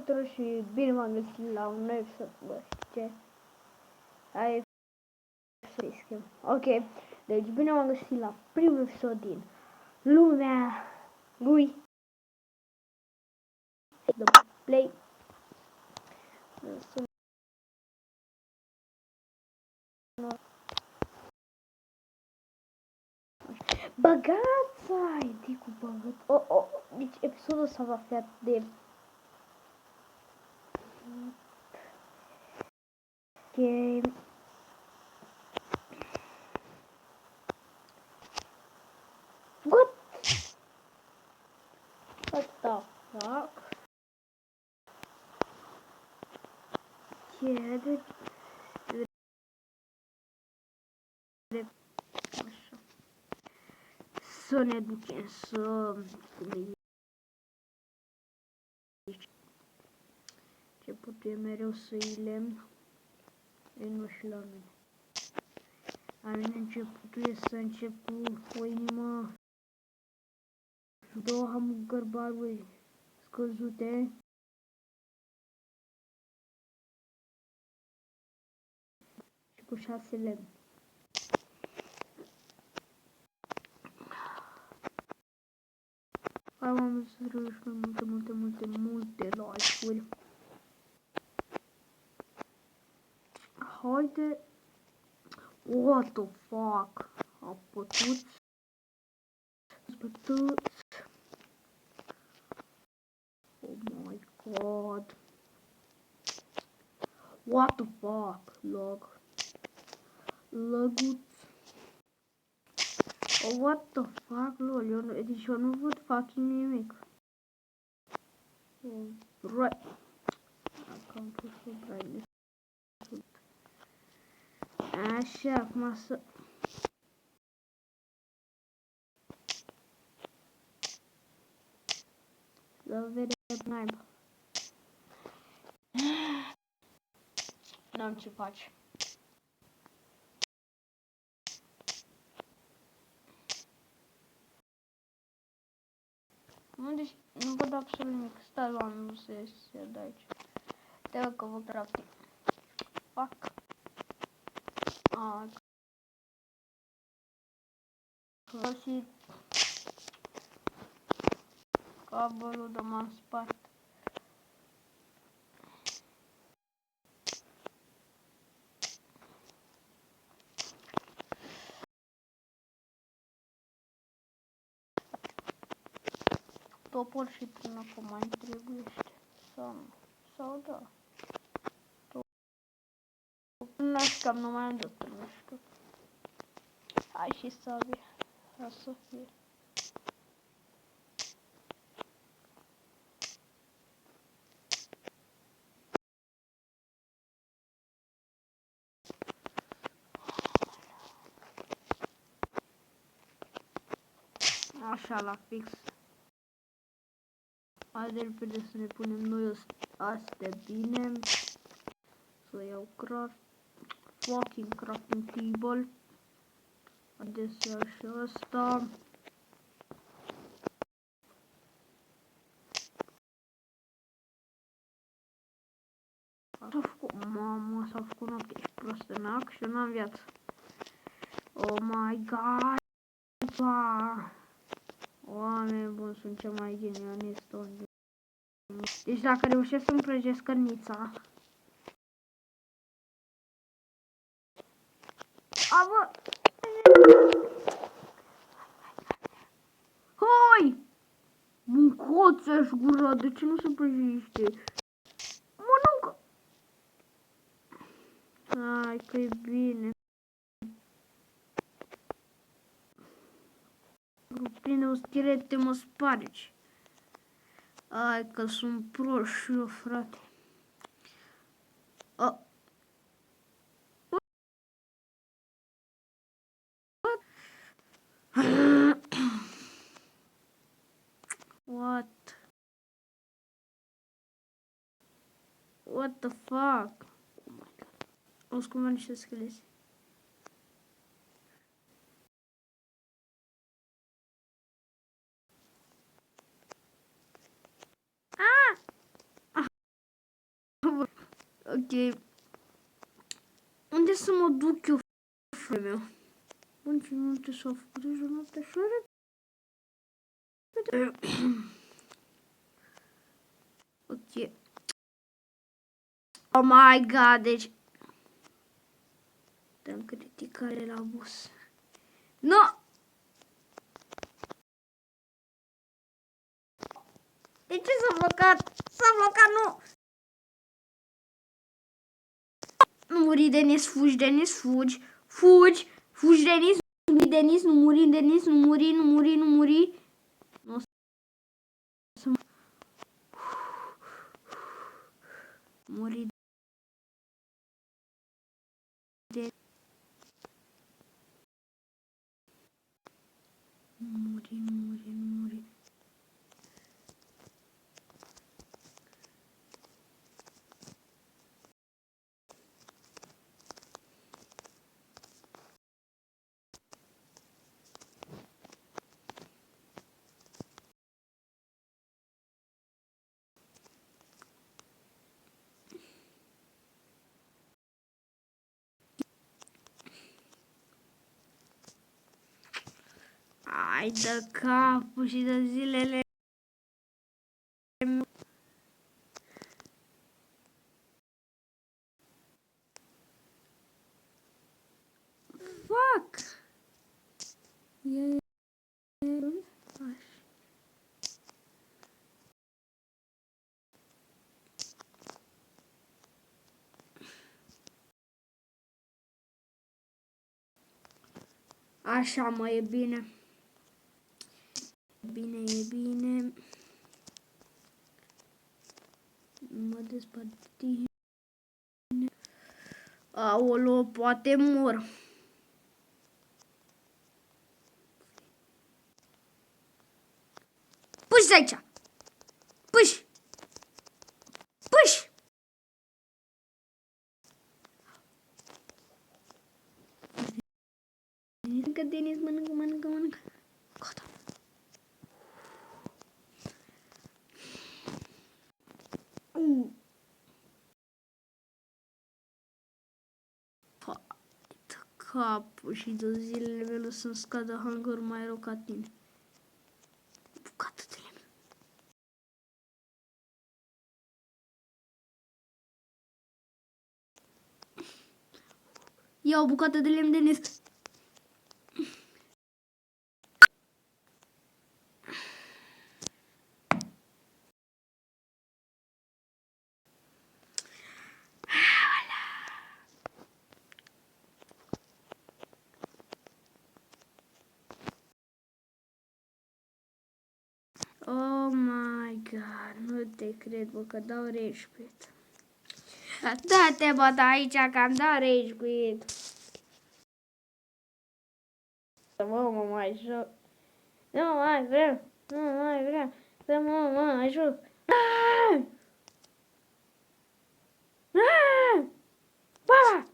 tuturor și bine m-am găsit la un nou episod. Bă, ce? Hai să schimb. Ok, deci bine m-am găsit la primul episod din lumea lui The Play. Băgața! E cu băgat. Deci episodul ăsta va fi atât de... Ok. What? What the fuck? Ce de... Așa. Să ne ducem să... Începutul e mereu să îi lemn. Ei nu și la mine. La mine începutul e să încep cu o inimă și două hamburgerbaruri scăzute. Și cu 6 lemn. Am să reușesc multe like-uri. Haide. What the fuck? A putut. Oh my god. What the fuck? Log. Lăguț. Oh, what the fuck, lol. Deci eu nu văd fucking nimic. Oh, right. Am pus o brightness. Așa, acum să... Să vedem naiba. N-am ce faci. Nu, deci nu văd absolut nimic. Stai la nu se iese de aici. Te că vă crafting. Fuck. Folosit cabelul de m-am spart. Topor și până acum mai trebuiește. Sau da. Nu știu, nu mai am destul, nu știu. Hai și sabie. Hai să fie. Așa, la fix. Hai de repede să ne punem noi astea bine. Să iau fucking crafting table. Adesea și ăsta. S-a făcut, mamă, s-a făcut noapte, ești prost în ac și eu n-am viață. Oh my god. Oameni buni, sunt cel mai ghinionist om. Deci dacă reușesc să-mi prăjesc cărnița. A, bă! Hai! Mâncați-aș gura, de ce nu se prăjește? Mănâncă! Hai că e bine. Prinde un schelet, te mă spargi. Hai că sunt prost și eu, frate. What? What the fuck? Oh my god. O să cumva niște schelezi. Ok. Unde să mă duc eu, frate meu? Bun, ce multe s-au făcut deja noaptea așa repede. Ok. Oh my god, deci... Dăm criticare la bus. No! De ce s-a blocat? S-a blocat, nu! Nu muri, Denis, fugi, Denis, fugi. Fugi, fugi, Denis. Nu muri, Denis, nu muri, Denis, nu muri, nu muri, nu muri. Nu o să muri. Nu muri, nu muri, nu muri. Ai de capul și de zilele. Fuck! Așa, mă, e bine. Bine, e bine. Mă despărțim. Aolo, poate mor. Puși aici! Puși! Puși! Mănâncă, Denis, mănâncă, mănâncă, mănâncă. Gata. Capul și de zilele mele să-mi scadă hunger mai rău ca tine. Bucată de lemn. Ia o bucată de lemn, Denis. Oh my god, nu te cred, bă, că dau rage quit. Da-te, bă, da aici că am dat rage quit. Să mă mai joc. Nu mai vreau, nu mai vreau să mă mai joc. Ba!